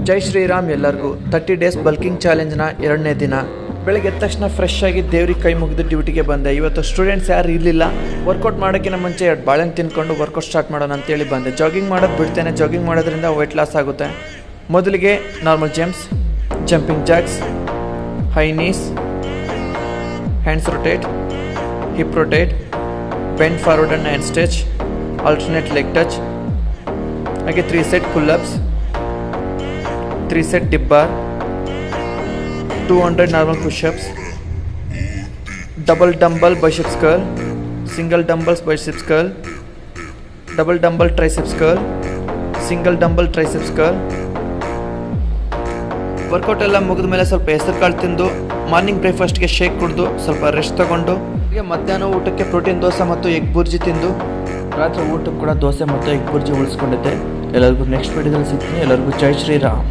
ಜೈ ಶ್ರೀರಾಮ್ ಎಲ್ಲರಿಗೂ 30 days bulking ಚಾಲೆಂಜ್ನ 2ನೇ ದಿನ. ಬೆಳಗ್ಗೆ ಎದ್ದ ತಕ್ಷಣ ಫ್ರೆಶ್ ಆಗಿ ದೇವ್ರಿಗೆ ಕೈ ಮುಗಿದು ಡ್ಯೂಟಿಗೆ ಬಂದೆ. ಇವತ್ತು ಸ್ಟೂಡೆಂಟ್ಸ್ ಯಾರು ಇರಲಿಲ್ಲ. ವರ್ಕೌಟ್ ಮಾಡೋಕ್ಕಿಂತ ಮುಂಚೆ 2 ಬಾಳೆಹಣ್ಣು ತಿನ್ಕೊಂಡು ವರ್ಕೌಟ್ ಸ್ಟಾರ್ಟ್ ಮಾಡೋಣ ಅಂತೇಳಿ ಬಂದೆ. ಜಾಗಿಂಗ್ ಮಾಡೋದು ಬಿಡ್ತೇನೆ. ಜಾಗಿಂಗ್ ಮಾಡೋದ್ರಿಂದ ವೆಯ್ಟ್ ಲಾಸ್ ಆಗುತ್ತೆ. ಮೊದಲಿಗೆ normal jumps, jumping jacks, high knees, hands rotate, hip rotate, bend forward and hand stretch, alternate leg touch, ಹಾಗೆ 3 set pull-ups, 3 set dip bar, 200 normal push-ups, double dumbbell biceps curl, single dumbbells biceps curl, double dumbbell triceps curl, single dumbbell triceps curl. Workout ಎಲ್ಲ ಮುಗಿದ ಮೇಲೆ ಸ್ವಲ್ಪ ಹೆಸರು ಕಾಳು ತಿಂದು morning ಬ್ರೇಕ್ಫಾಸ್ಟ್ಗೆ shake ಕುಡಿದು ಸ್ವಲ್ಪ ರೆಸ್ಟ್ ತಗೊಂಡು ಹಾಗೆ ಮಧ್ಯಾಹ್ನ ಊಟಕ್ಕೆ ಪ್ರೋಟೀನ್ ದೋಸೆ ಮತ್ತು ಎಗ್ ಬುರ್ಜಿ ತಿಂದು ರಾತ್ರಿ ಊಟಕ್ಕೆ ಕೂಡ ದೋಸೆ ಮತ್ತು ಎಗ್ ಬುರ್ಜಿ ಉಳಿಸ್ಕೊಂಡಿದ್ದೆ. ಎಲ್ಲರಿಗೂ ನೆಕ್ಸ್ಟ್ ವಿಡಿಯೋದಲ್ಲಿ ಸಿಗ್ತೀನಿ. ಎಲ್ಲರಿಗೂ ಜೈ ಶ್ರೀರಾಮ್.